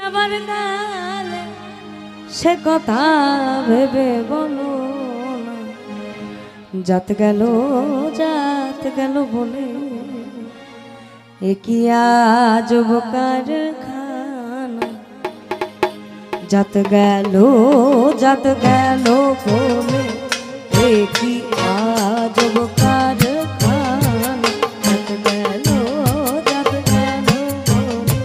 আবার গালে সে কথা ভেবে বলো না, যাত গেল বলে এ কি আজব কারখানা। যাত গেল বলে এ কি আজব কারখানা। যাত গেল বলে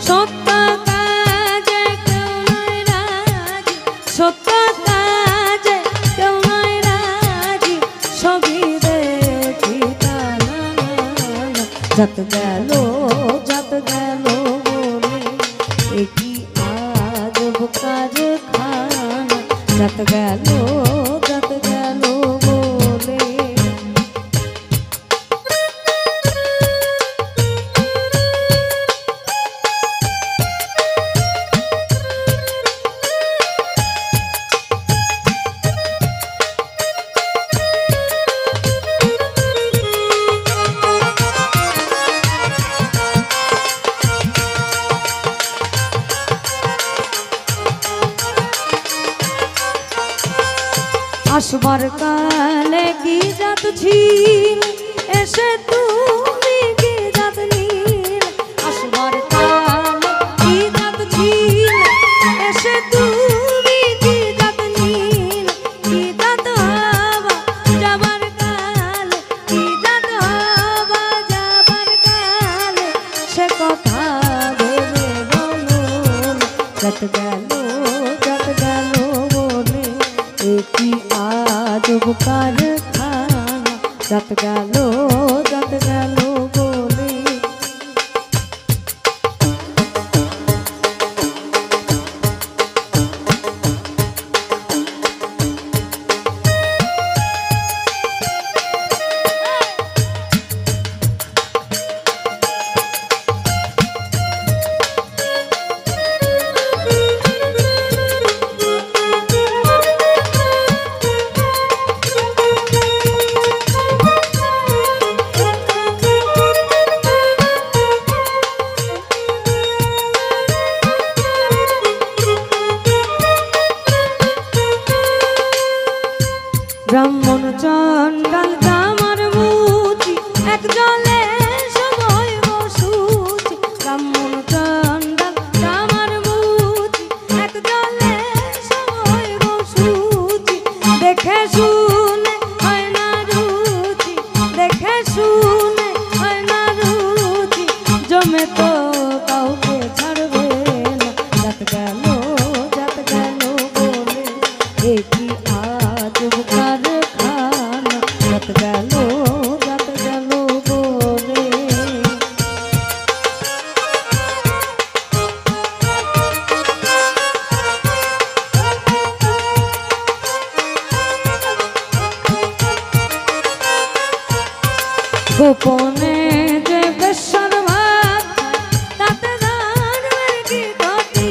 সত্য কাজে কেউ নয় রাজি, সত্য কাজে কেউ নয় রাজি, সবই দেখি টানা। যাত গেল বলে এ কি আজব কারখানা। যাত গেল বলে আসবার কালে কি জাত ছিল এসে তুমি কি জাত নীল। আসবার কালে কি জাত ছিল এসে তুমি কি জাত নীল। কি জাত হবা যাবার কালে, কি জাত হবা যাবার কালে সে কথা ভেবে বলো না। যাত গেল বলে এ কি আজব কারখানা। যাত গেল বলে ব্রাহ্মণ চণ্ডাল কামার মুচি এক জলে সময় বসুচি। ব্রাহ্মণ চণ্ডাল কামার মুচি এক জলে সময় বসুচি। দেখে শুনে হয় না রুচি, দেখে শুনে হয় না রুচি, জমে তো কাউকে ছাড়বে না। যাত গেল বলে এ কি আজব কারখানা। যাত গেল বলে গোপনে যে বেশ্যার ভাত তাতে ধর্মের কি ক্ষতি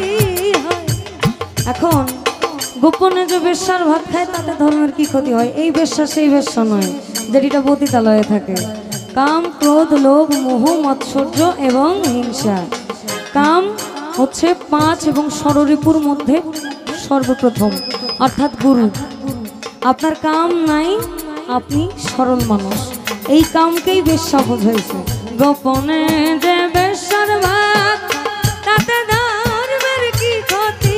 হয়। এখন গোপনে যে বেশ্যার ভাত খায় তাতে ধর্মের কি ক্ষতি হয়? এই বেশ্যা সেই বেশ্যা নয় যেটা পতিতালয়ে থাকে। কাম, ক্রোধ, লোভ, মোহ, মাৎসর্য এবং হিংসা। কাম হচ্ছে 5 এবং ষড়রিপুর মধ্যে সর্বপ্রথম, অর্থাৎ গুরু। আপনার কাম নাই, আপনি সরল মানুষ, এই কামকেই বেশ্যা বোঝাইছে। গোপনে যে বেশ্যার ভাত তাতে ধর্মের কি ক্ষতি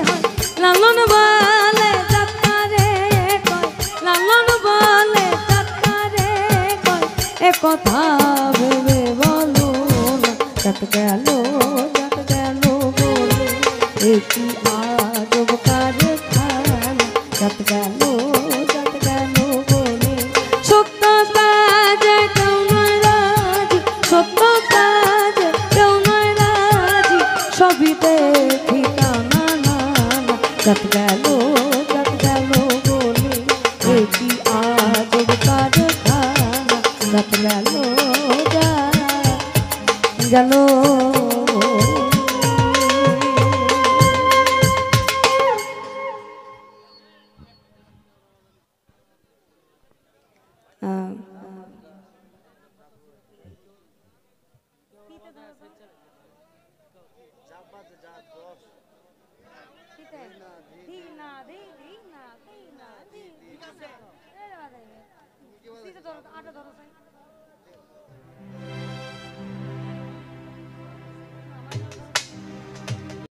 হয়। লালন বলে যাত্রারে কয়, লালন বলে যাত্রারে কয় এ কথা ভেবে বলো না। যাত গেল বলে এ কি আজব কারখানা। যাত গেল বলে সত্য কাজে কেউ নয় রাজি, সত্য কাজে কেউ নয় রাজি, সবই দেখি টানা। যাত গেল বলে এ কি আজব কারখানা। যাত গেল ঠিক